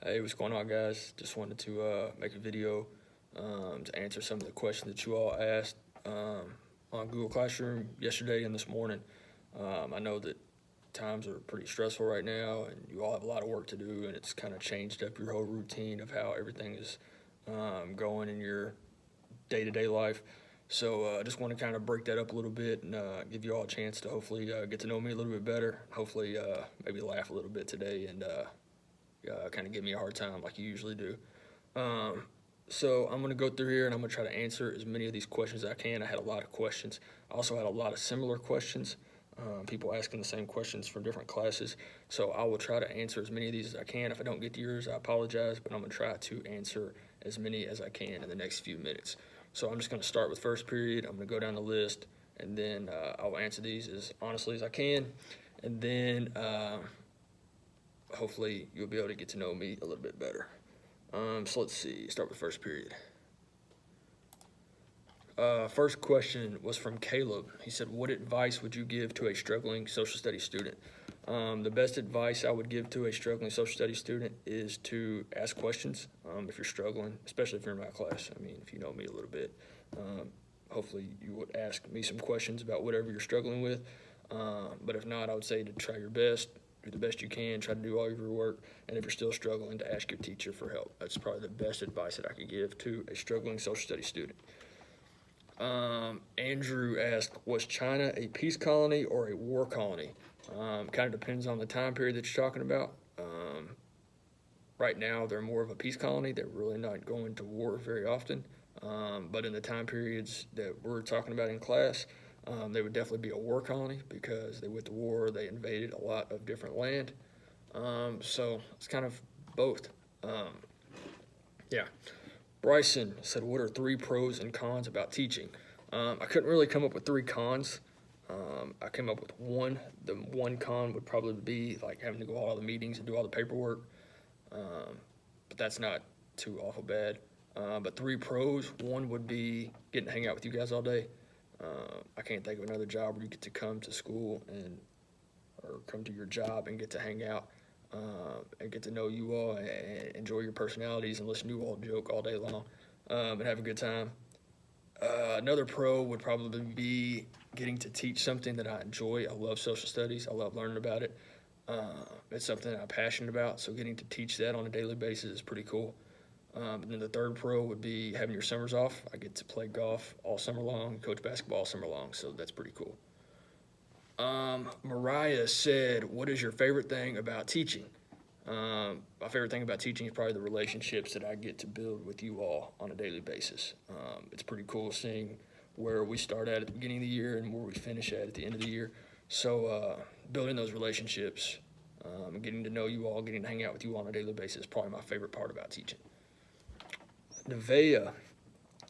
Hey, what's going on, guys? Just wanted to make a video to answer some of the questions that you all asked on Google Classroom yesterday and this morning. I know that times are pretty stressful right now, and you all have a lot of work to do, and it's kind of changed up your whole routine of how everything is going in your day-to-day life. So I just want to kind of break that up a little bit and give you all a chance to hopefully get to know me a little bit better. Hopefully, maybe laugh a little bit today and kind of give me a hard time like you usually do. Um, so I'm going to go through here and I'm going to try to answer as many of these questions as I can. I had a lot of questions. I also had a lot of similar questions, people asking the same questions from different classes. So I will try to answer as many of these as I can. If I don't get to yours, I apologize, but I'm going to try to answer as many as I can in the next few minutes. So I'm just going to start with first period. I'm going to go down the list, and then I'll answer these as honestly as I can. And then hopefully you'll be able to get to know me a little bit better. So let's see, start with first period. First question was from Caleb. He said, what advice would you give to a struggling social studies student? The best advice I would give to a struggling social studies student is to ask questions if you're struggling, especially if you're in my class. I mean, if you know me a little bit, hopefully you would ask me some questions about whatever you're struggling with. But if not, I would say to try your best, do the best you can, try to do all your work, and if you're still struggling, to ask your teacher for help. That's probably the best advice that I could give to a struggling social studies student. Andrew asked, was China a peace colony or a war colony? Kind of depends on the time period that you're talking about. Right now, they're more of a peace colony. They're really not going to war very often. But in the time periods that we're talking about in class, they would definitely be a war colony because they went to war, they invaded a lot of different land. So it's kind of both. Yeah. Bryson said, what are 3 pros and cons about teaching? I couldn't really come up with 3 cons. I came up with one. The one con would probably be like having to go to all the meetings and do all the paperwork. But that's not too awful bad. But 3 pros, one would be getting to hang out with you guys all day. I can't think of another job where you get to come to school or come to your job and get to hang out and get to know you all and enjoy your personalities and listen to you all joke all day long and have a good time. Another pro would probably be getting to teach something that I enjoy. I love social studies. I love learning about it. It's something I'm passionate about, so getting to teach that on a daily basis is pretty cool. And then the third pro would be having your summers off. I get to play golf all summer long, coach basketball all summer long, so that's pretty cool. Mariah said, what is your favorite thing about teaching? My favorite thing about teaching is probably the relationships that I get to build with you all on a daily basis. It's pretty cool seeing where we start at the beginning of the year and where we finish at the end of the year. So building those relationships, getting to know you all, getting to hang out with you all on a daily basis is probably my favorite part about teaching. Nevaeh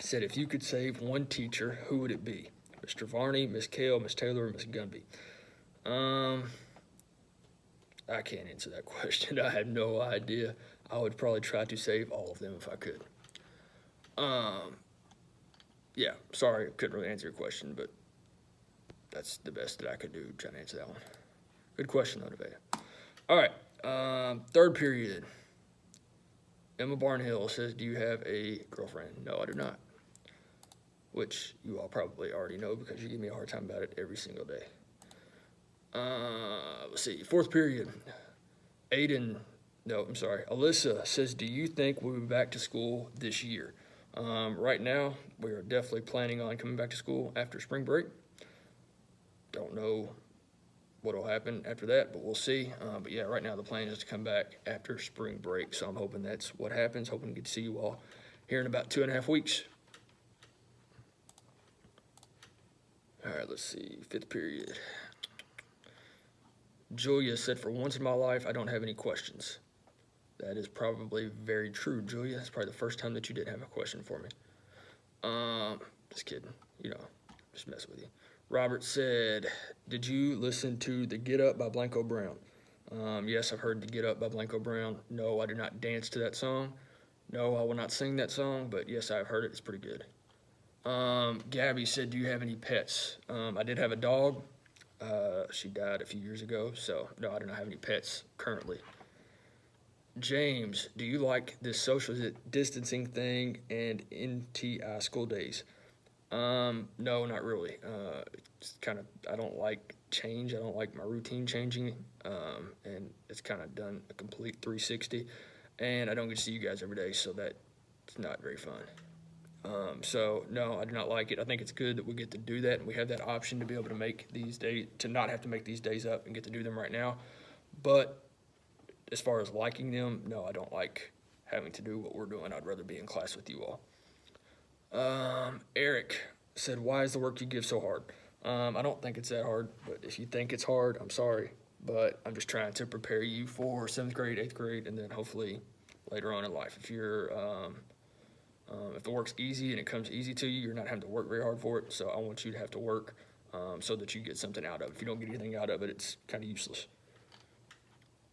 said, if you could save one teacher, who would it be? Mr. Varney, Miss Kale, Miss Taylor, or Miss Gunby? I can't answer that question. I have no idea. I would probably try to save all of them if I could. Yeah, sorry, I couldn't really answer your question, but that's the best that I could do trying to answer that one. Good question, though, Nevaeh. All right, third period. Emma Barnhill says, do you have a girlfriend? No, I do not. Which you all probably already know because you give me a hard time about it every single day. Let's see, fourth period. Alyssa says, do you think we'll be back to school this year? Right now, we are definitely planning on coming back to school after spring break. Don't know what will happen after that, but we'll see. But yeah, right now the plan is to come back after spring break, so I'm hoping that's what happens. Hoping to get to see you all here in about 2.5 weeks. All right, let's see, fifth period. Julia said, for once in my life, I don't have any questions. That is probably very true, Julia. It's probably the first time that you didn't have a question for me. Just kidding, just messing with you. Robert said, did you listen to the Get Up by Blanco Brown? Yes, I've heard the Get Up by Blanco Brown. No, I do not dance to that song. No, I will not sing that song, but yes, I've heard it. It's pretty good. Gabby said, do you have any pets? I did have a dog. She died a few years ago, so no, I do not have any pets currently. James, do you like this social distancing thing and NTI school days? No, not really. It's kind of, I don't like change. I don't like my routine changing. And it's kind of done a complete 360. And I don't get to see you guys every day, so that's not very fun. So no, I do not like it. I think it's good that we get to do that and we have that option to be able to make these days, to not have to make these days up and get to do them right now. But as far as liking them, no, I don't like having to do what we're doing. I'd rather be in class with you all. Eric said, why is the work you give so hard? I don't think it's that hard, but if you think it's hard, I'm sorry. But I'm just trying to prepare you for 7th grade, 8th grade, and then hopefully later on in life. If the work's easy and it comes easy to you, you're not having to work very hard for it. So I want you to have to work so that you get something out of it. If you don't get anything out of it, it's kind of useless.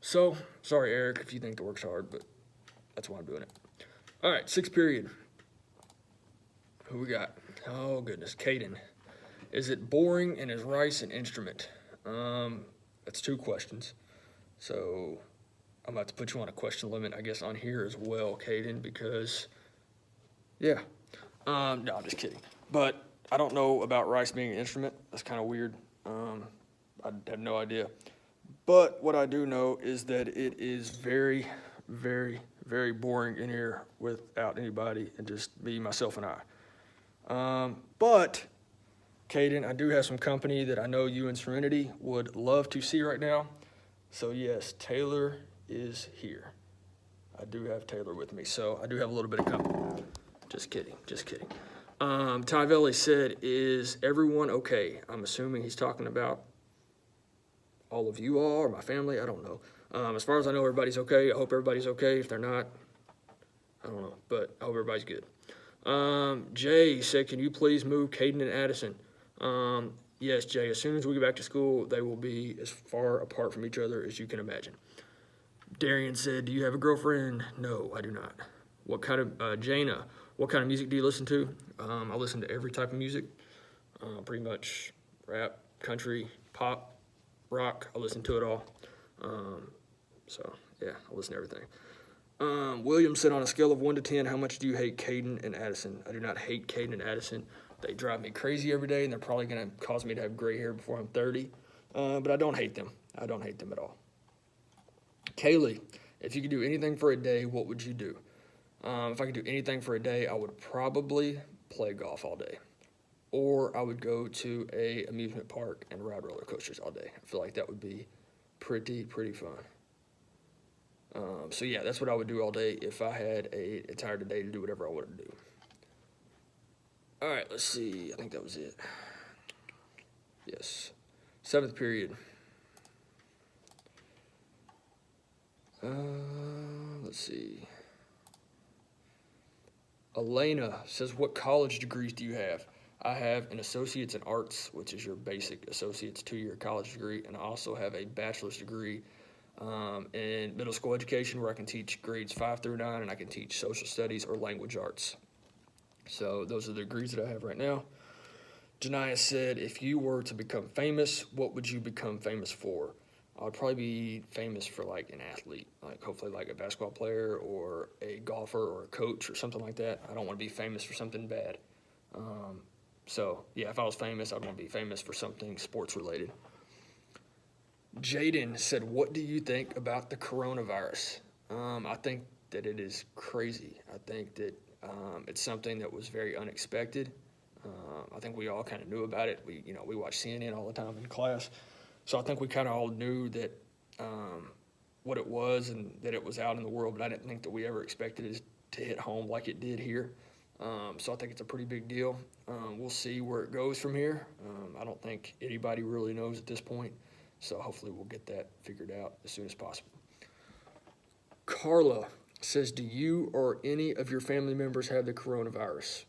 So, sorry, Eric, if you think the work's hard, but that's why I'm doing it. All right, 6th period. Who we got? Oh, goodness. Caden. Is it boring and is rice an instrument? That's 2 questions. So, I'm about to put you on a question limit, I guess, on here as well, Caden, because, yeah. No, I'm just kidding. But I don't know about rice being an instrument. That's kind of weird. I have no idea. But what I do know is that it is very, very, very boring in here without anybody and just me, myself, and I. But, Caden, I do have some company that I know you and Serenity would love to see right now. So, yes, Taylor is here. I do have Taylor with me, so I do have a little bit of company. Just kidding, just kidding. Tyvelli said, is everyone okay? I'm assuming he's talking about all of you all or my family. I don't know. As far as I know, everybody's okay. I hope everybody's okay. If they're not, I don't know, but I hope everybody's good. Jay said, can you please move Caden and Addison? Yes, Jay, as soon as we get back to school, they will be as far apart from each other as you can imagine. Darian said, do you have a girlfriend? No, I do not. What kind of, Jana, what kind of music do you listen to? I listen to every type of music, pretty much rap, country, pop, rock. I listen to it all. So, yeah, I listen to everything. William said, on a scale of 1 to 10, how much do you hate Caden and Addison? I do not hate Caden and Addison. They drive me crazy every day, and they're probably going to cause me to have gray hair before I'm 30. But I don't hate them. I don't hate them at all. Kaylee, if you could do anything for a day, what would you do? If I could do anything for a day, I would probably play golf all day. Or I would go to a amusement park and ride roller coasters all day. I feel like that would be pretty fun. So yeah, that's what I would do all day if I had an entire day to do whatever I wanted to do. All right, let's see. I think that was it. Yes. 7th period. Let's see. Elena says, what college degrees do you have? I have an associate's in arts, which is your basic associate's 2-year college degree, and I also have a bachelor's degree in middle school education where I can teach grades 5 through 9, and I can teach social studies or language arts. So those are the degrees that I have right now. Janiyah said, if you were to become famous, what would you become famous for? I'd probably be famous for like an athlete, like hopefully like a basketball player or a golfer or a coach or something like that. I don't want to be famous for something bad. So yeah, if I was famous, I'd want to be famous for something sports related. Jaden said, what do you think about the coronavirus? I think that it is crazy. I think that it's something that was very unexpected. I think we all kind of knew about it. We watch CNN all the time in class. So I think we kind of all knew that what it was and that it was out in the world, but I didn't think that we ever expected it to hit home like it did here. So I think it's a pretty big deal. We'll see where it goes from here. I don't think anybody really knows at this point. So hopefully we'll get that figured out as soon as possible. Carla says, do you or any of your family members have the coronavirus?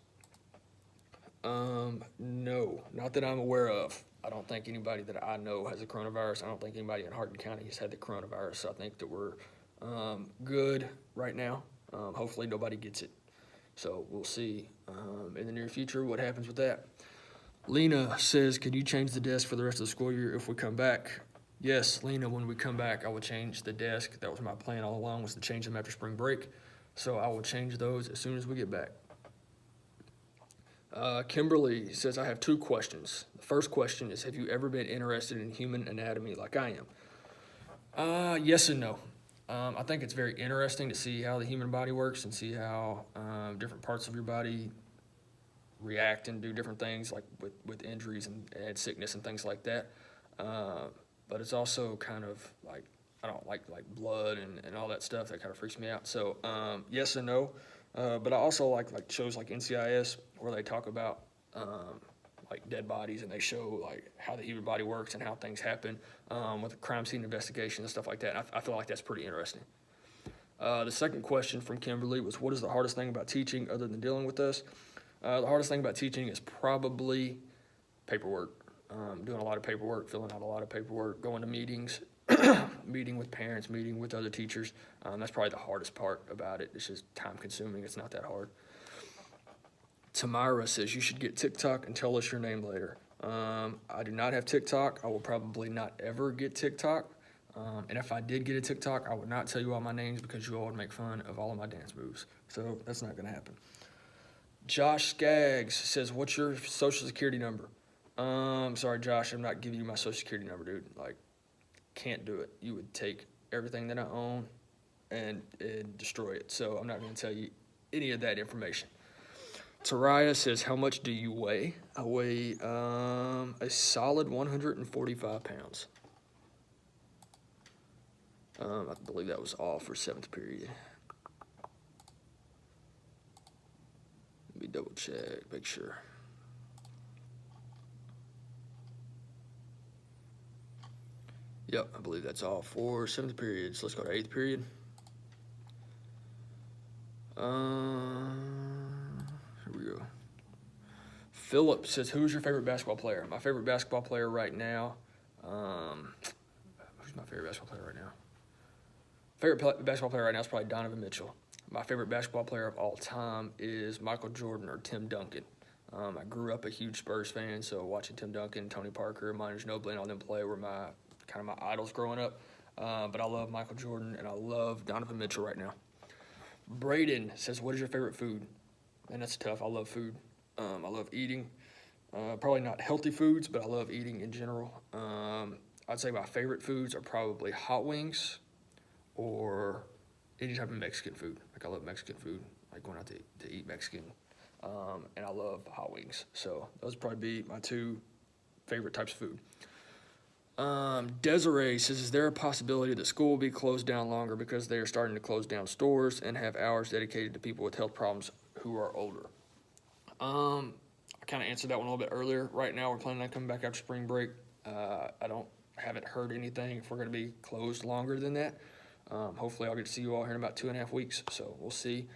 No, not that I'm aware of. I don't think anybody that I know has the coronavirus. I don't think anybody in Hardin County has had the coronavirus. So I think that we're good right now. Hopefully nobody gets it. So we'll see in the near future what happens with that. Lena says, could you change the desk for the rest of the school year if we come back? Yes, Lena, when we come back, I will change the desk. That was my plan all along, was to change them after spring break. So I will change those as soon as we get back. Kimberly says, I have 2 questions. The first question is, have you ever been interested in human anatomy like I am? Yes and no. I think it's very interesting to see how the human body works and see how different parts of your body react and do different things, like with injuries and sickness and things like that. But it's also kind of like, I don't like blood and all that stuff. That kind of freaks me out. So yes and no. But I also like shows like NCIS, where they talk about like dead bodies, and they show like how the human body works and how things happen with crime scene investigation and stuff like that. And I feel like that's pretty interesting. The second question from Kimberly was, what is the hardest thing about teaching other than dealing with us? The hardest thing about teaching is probably paperwork. Doing a lot of paperwork, filling out a lot of paperwork, going to meetings, meeting with parents, meeting with other teachers. That's probably the hardest part about it. It's just time consuming. It's not that hard. Tamara says, you should get TikTok and tell us your name later. I do not have TikTok. I will probably not ever get TikTok. And if I did get a TikTok, I would not tell you all my names, because you all would make fun of all of my dance moves. So that's not going to happen. Josh Skaggs says, what's your social security number? Sorry, Josh, I'm not giving you my social security number, dude. Like, can't do it. You would take everything that I own and destroy it. So I'm not going to tell you any of that information. Taraya says, how much do you weigh? I weigh a solid 145 pounds. I believe that was all for 7th period. Let me double check, make sure. Yep, I believe that's all for 7th period. So let's go to 8th period. Here we go. Philip says, who's your favorite basketball player? My favorite basketball player right now. Who's my favorite basketball player right now? Favorite basketball player right now is probably Donovan Mitchell. My favorite basketball player of all time is Michael Jordan or Tim Duncan. I grew up a huge Spurs fan, so watching Tim Duncan, Tony Parker, Manu Ginobili, and all them play were my idols growing up. But I love Michael Jordan, and I love Donovan Mitchell right now. Braden says, what is your favorite food? And that's tough. I love food. I love eating. Probably not healthy foods, but I love eating in general. I'd say my favorite foods are probably hot wings or any type of Mexican food. Like, I love Mexican food. I like going out to eat Mexican. And I love hot wings. So those would probably be my 2 favorite types of food. Desiree says, is there a possibility that school will be closed down longer because they are starting to close down stores and have hours dedicated to people with health problems who are older? I kind of answered that one a little bit earlier. Right now, we're planning on coming back after spring break. I haven't heard anything if we're going to be closed longer than that. Hopefully, I'll get to see you all here in about 2.5 weeks, so we'll see.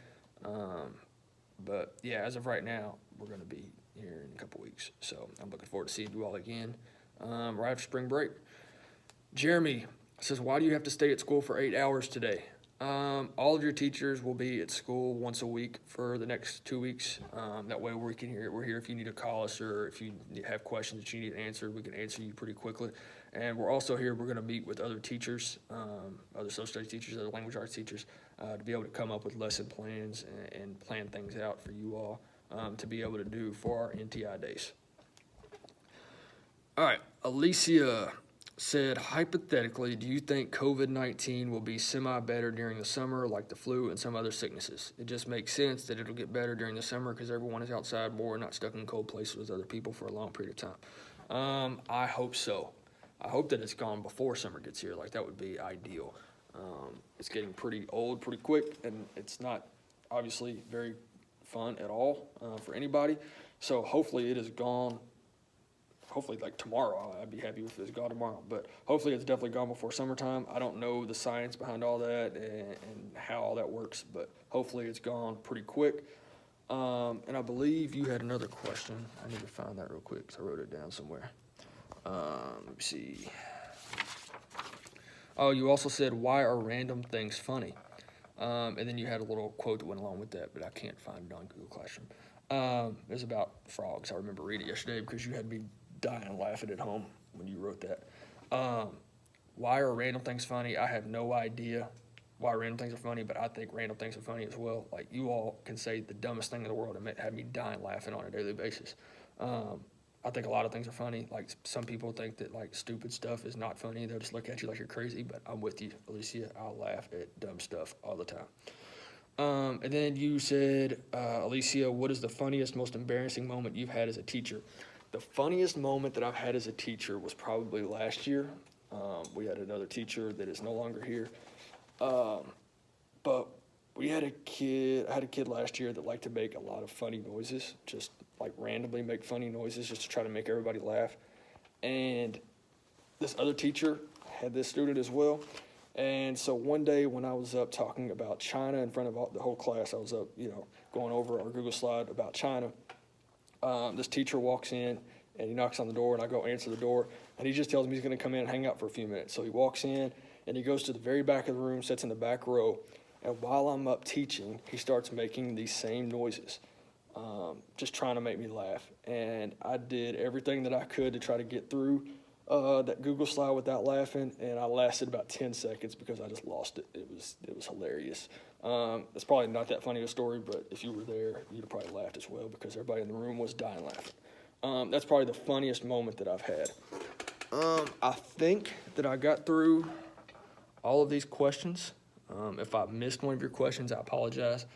But yeah, as of right now, we're going to be here in a couple weeks, so I'm looking forward to seeing you all again right after spring break. Jeremy says, why do you have to stay at school for 8 hours today? All of your teachers will be at school once a week for the next 2 weeks. That way we're here if you need to call us, or if you have questions that you need answered, we can answer you pretty quickly. And we're also here, we're going to meet with other teachers, other social studies teachers, other language arts teachers, to be able to come up with lesson plans and plan things out for you all to be able to do for our NTI days. All right, Alicia said, hypothetically, do you think COVID-19 will be semi-better during the summer like the flu and some other sicknesses? It just makes sense that it'll get better during the summer because everyone is outside more and not stuck in cold places with other people for a long period of time. I hope so. I hope that it's gone before summer gets here. Like, that would be ideal. It's getting pretty old pretty quick, and it's not obviously very fun at all for anybody. So hopefully it is gone. Hopefully, like tomorrow, I'd be happy if it's gone tomorrow. But hopefully it's definitely gone before summertime. I don't know the science behind all that and how all that works, but hopefully it's gone pretty quick. And I believe you had another question. I need to find that real quick because I wrote it down somewhere. Let me see. Oh, you also said, why are random things funny? And then you had a little quote that went along with that, but I can't find it on Google Classroom. It was about frogs. I remember reading it yesterday because you had me dying laughing at home when you wrote that. Why are random things funny? I have no idea why random things are funny, but I think random things are funny as well. Like, you all can say the dumbest thing in the world and have me dying laughing on a daily basis. I think a lot of things are funny. Like, some people think that, like, stupid stuff is not funny. They'll just look at you like you're crazy, but I'm with you, Alicia. I'll laugh at dumb stuff all the time. And then you said, Alicia, what is the funniest, most embarrassing moment you've had as a teacher? The funniest moment that I've had as a teacher was probably last year. We had another teacher that is no longer here. But I had a kid last year that liked to make a lot of funny noises, just like randomly make funny noises just to try to make everybody laugh. And this other teacher had this student as well. And so one day when I was up talking about China in front of the whole class, I was up, going over our Google slide about China. This teacher walks in and he knocks on the door, and I go answer the door, and he just tells me he's going to come in and hang out for a few minutes. So he walks in and he goes to the very back of the room, sits in the back row, and while I'm up teaching, he starts making these same noises, just trying to make me laugh. And I did everything that I could to try to get through that Google slide without laughing, and I lasted about 10 seconds because I just lost it. It was hilarious. It's probably not that funny a story, but if you were there, you'd have probably laughed as well because everybody in the room was dying laughing. That's probably the funniest moment that I've had. I think that I got through all of these questions. If I missed one of your questions, I apologize.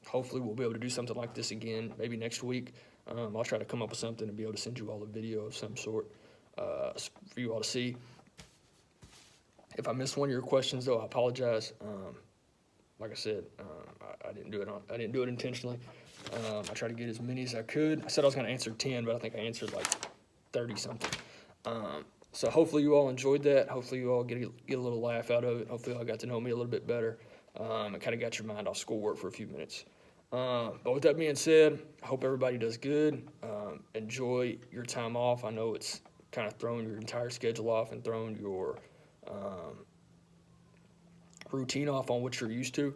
Hopefully we'll be able to do something like this again, maybe next week. I'll try to come up with something and be able to send you all a video of some sort for you all to see. If I missed one of your questions, though, I apologize. Like I said, I didn't do it intentionally. I tried to get as many as I could. I said I was going to answer 10, but I think I answered like 30 something. So hopefully you all enjoyed that. Hopefully you all get a little laugh out of it. Hopefully you all got to know me a little bit better. And kind of got your mind off schoolwork for a few minutes. But with that being said, I hope everybody does good. Enjoy your time off. I know it's kind of thrown your entire schedule off and thrown your routine off on what you're used to.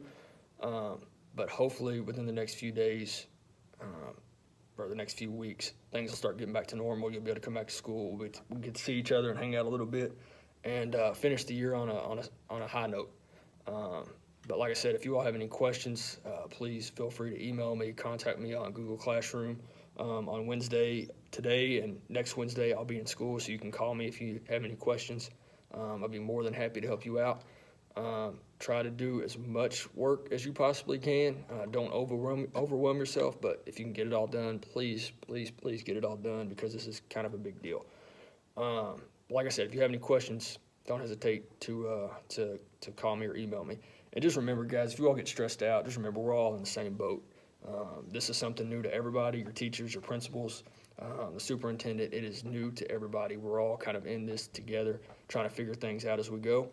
But hopefully within the next few days or the next few weeks, things will start getting back to normal. You'll be able to come back to school. We get to see each other and hang out a little bit and finish the year on a high note. But like I said, if you all have any questions, please feel free to email me, contact me on Google Classroom. On Wednesday, today and next Wednesday, I'll be in school, so you can call me if you have any questions. I'll be more than happy to help you out. Try to do as much work as you possibly can. Don't overwhelm yourself, but if you can get it all done, please get it all done because this is kind of a big deal. Like I said, if you have any questions, don't hesitate to call me or email me. And just remember, guys, if you all get stressed out, just remember we're all in the same boat. This is something new to everybody, your teachers, your principals, the superintendent. It is new to everybody. We're all kind of in this together, trying to figure things out as we go.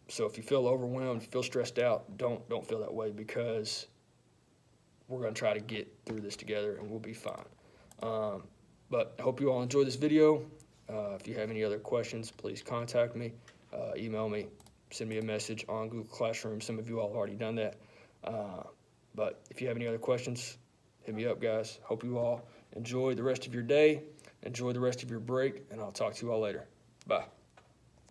So if you feel overwhelmed, feel stressed out, don't feel that way because we're going to try to get through this together and we'll be fine. But I hope you all enjoy this video. If you have any other questions, please contact me, email me, send me a message on Google Classroom. Some of you all have already done that. But if you have any other questions, hit me up, guys. Hope you all enjoy the rest of your day, enjoy the rest of your break, and I'll talk to you all later. Bye.